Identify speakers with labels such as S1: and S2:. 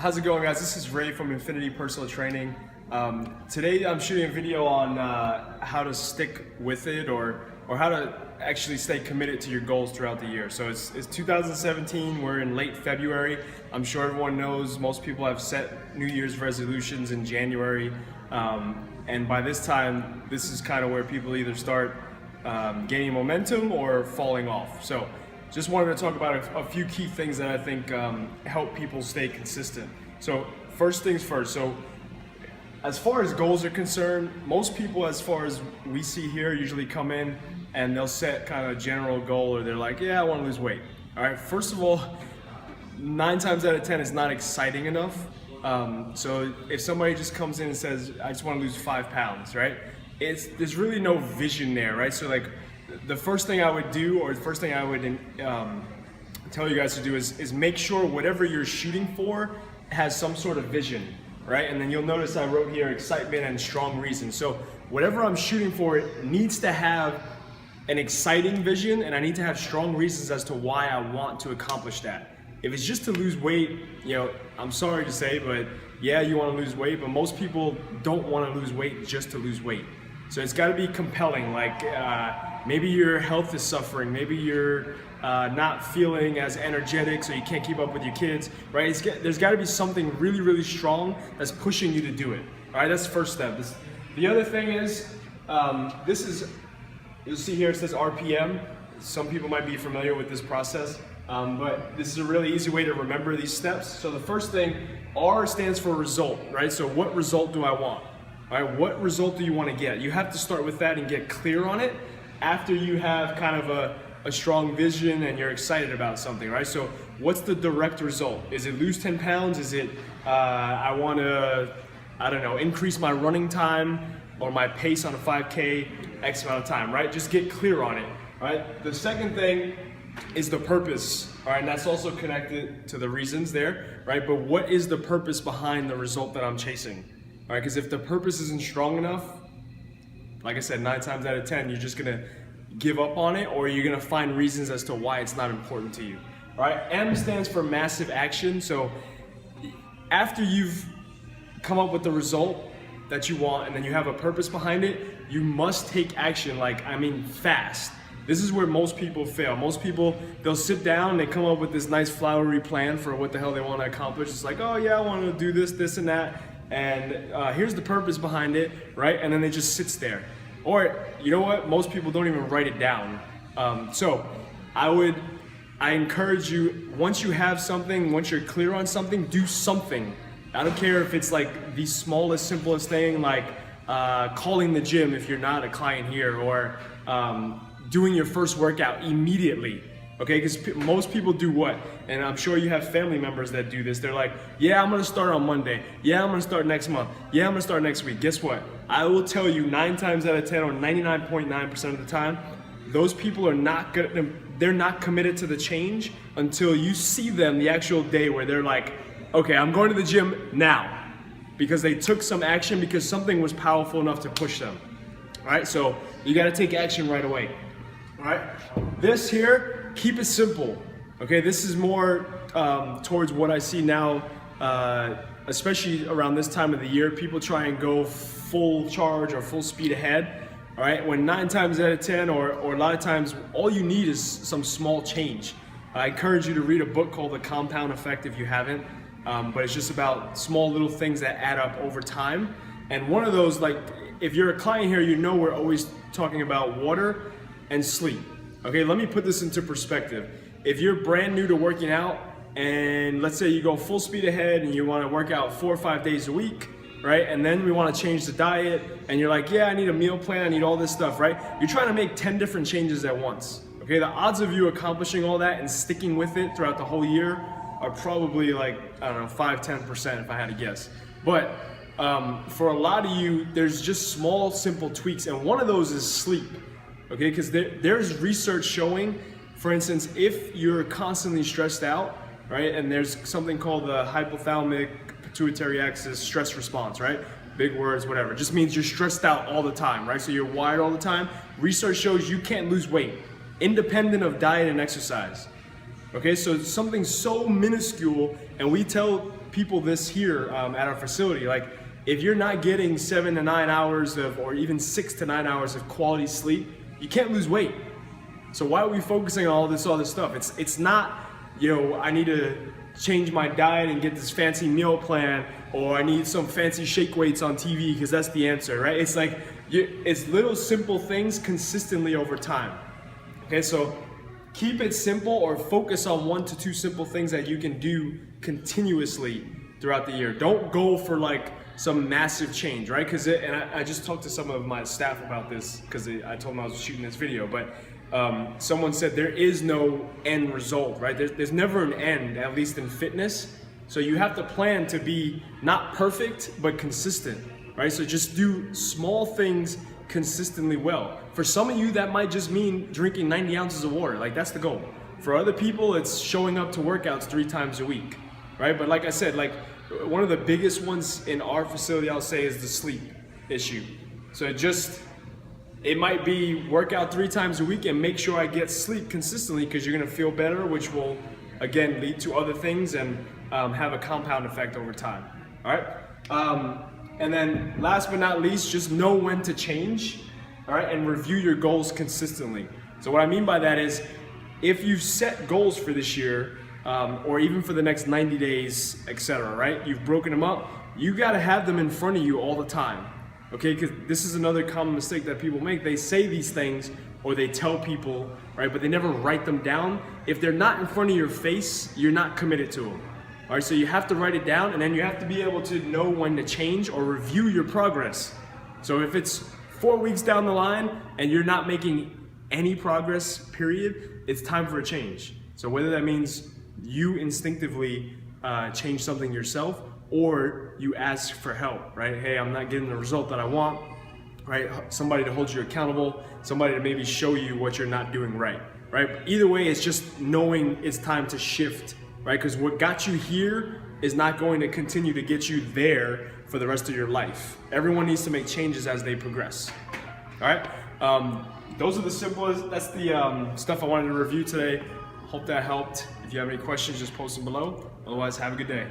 S1: How's it going, guys? This is Ray from Infinity Personal Training. Today I'm shooting a video on how to stick with it or how to actually stay committed to your goals throughout the year. So it's 2017, we're in late February. I'm sure everyone knows most people have set New Year's resolutions in January. And by this time, this is kind of where people either start gaining momentum or falling off. So just wanted to talk about a few key things that I think help people stay consistent. So first things first, so as far as goals are concerned, most people, as far as we see here, usually come in and they'll set kind of a general goal, or they're like, yeah, I want to lose weight. All right, first of all, 9 times out of 10 is not exciting enough. So if somebody just comes in and says, I just want to lose 5 pounds, right? There's really no vision there, right? So like, the first thing I would do, or the first thing I would tell you guys to do is make sure whatever you're shooting for has some sort of vision, right? And then you'll notice I wrote here excitement and strong reason. So whatever I'm shooting for, it needs to have an exciting vision, and I need to have strong reasons as to why I want to accomplish that. If it's just to lose weight, you know, I'm sorry to say, but yeah, you want to lose weight, but most people don't want to lose weight just to lose weight. So it's got to be compelling, like maybe your health is suffering, maybe you're not feeling as energetic, so you can't keep up with your kids, right? There's got to be something really, really strong that's pushing you to do it, all right? That's the first step. The other thing is, you'll see here it says RPM. Some people might be familiar with this process, but this is a really easy way to remember these steps. So the first thing, R stands for result, right? So what result do I want? All right, what result do you want to get? You have to start with that and get clear on it after you have kind of a strong vision and you're excited about something, right? So what's the direct result? Is it lose 10 pounds? Is it I want to, I don't know, increase my running time or my pace on a 5K X amount of time, right? Just get clear on it, right? The second thing is the purpose, all right? And that's also connected to the reasons there, right? But what is the purpose behind the result that I'm chasing? All right, because if the purpose isn't strong enough, like I said, 9 times out of 10, you're just gonna give up on it, or you're gonna find reasons as to why it's not important to you. All right, M stands for massive action. So after you've come up with the result that you want, and then you have a purpose behind it, you must take action, fast. This is where most people fail. Most people, they'll sit down, they come up with this nice flowery plan for what the hell they want to accomplish. It's like, oh yeah, I want to do this, this, and that. And here's the purpose behind it, right? And then it just sits there. Or, you know what? Most people don't even write it down. So I encourage you, once you have something, once you're clear on something, do something. I don't care if it's like the smallest, simplest thing, like calling the gym if you're not a client here, or doing your first workout immediately. Okay, because most people do what? And I'm sure you have family members that do this. They're like, yeah, I'm gonna start on Monday. Yeah, I'm gonna start next month. Yeah, I'm gonna start next week. Guess what? I will tell you 9 times out of 10, or 99.9% of the time, those people are not they're not committed to the change until you see them the actual day where they're like, okay, I'm going to the gym now. Because they took some action, because something was powerful enough to push them. All right, so you gotta take action right away. All right, this here, keep it simple. Okay, this is more towards what I see now, especially around this time of the year. People try and go full charge or full speed ahead. All right, when 9 times out of 10, or a lot of times, all you need is some small change. I encourage you to read a book called The Compound Effect if you haven't, but it's just about small little things that add up over time. And one of those, like, if you're a client here, you know we're always talking about water and sleep. Okay, let me put this into perspective. If you're brand new to working out, and let's say you go full speed ahead and you want to work out 4 or 5 days a week, right? And then we want to change the diet, and you're like, yeah, I need a meal plan, I need all this stuff, right? You're trying to make 10 different changes at once. Okay, the odds of you accomplishing all that and sticking with it throughout the whole year are probably like, I don't know, 5-10% if I had to guess. But for a lot of you, there's just small, simple tweaks, and one of those is sleep. Okay, because there's research showing, for instance, if you're constantly stressed out, right, and there's something called the hypothalamic pituitary axis stress response, right? Big words, whatever. It just means you're stressed out all the time, right? So you're wired all the time. Research shows you can't lose weight, independent of diet and exercise. Okay, so it's something so minuscule, and we tell people this here at our facility. Like, if you're not getting 7 to 9 hours of, or even 6 to 9 hours of quality sleep, you can't lose weight. So why are we focusing on all this stuff? It's not, you know, I need to change my diet and get this fancy meal plan, or I need some fancy shake weights on TV because that's the answer, right? It's like, it's little simple things consistently over time. Okay, so keep it simple, or focus on 1 to 2 simple things that you can do continuously throughout the year. Don't go for like some massive change, right? Because I just talked to some of my staff about this because I told them I was shooting this video, but someone said there is no end result, right? There's never an end, at least in fitness. So you have to plan to be not perfect, but consistent, right? So just do small things consistently well. For some of you, that might just mean drinking 90 ounces of water. Like, that's the goal. For other people, it's showing up to workouts 3 times a week, right? But like I said, like, one of the biggest ones in our facility, I'll say, is the sleep issue. So it might be workout 3 times a week and make sure I get sleep consistently, because you're gonna feel better, which will again lead to other things and have a compound effect over time. All right. And then last but not least, just know when to change, all right, and review your goals consistently. So what I mean by that is, if you've set goals for this year, or even for the next 90 days, etc., right? You've broken them up, you gotta have them in front of you all the time, okay? Because this is another common mistake that people make. They say these things, or they tell people, right, but they never write them down. If they're not in front of your face, you're not committed to them. All right, so you have to write it down, and then you have to be able to know when to change or review your progress. So if it's 4 weeks down the line and you're not making any progress, period, it's time for a change. So whether that means you instinctively change something yourself, or you ask for help, right? Hey, I'm not getting the result that I want, right? Somebody to hold you accountable, somebody to maybe show you what you're not doing right? Either way, it's just knowing it's time to shift, right? Because what got you here is not going to continue to get you there for the rest of your life. Everyone needs to make changes as they progress. All right. Those are the simplest. That's the stuff I wanted to review today. Hope that helped. If you have any questions, just post them below. Otherwise, have a good day.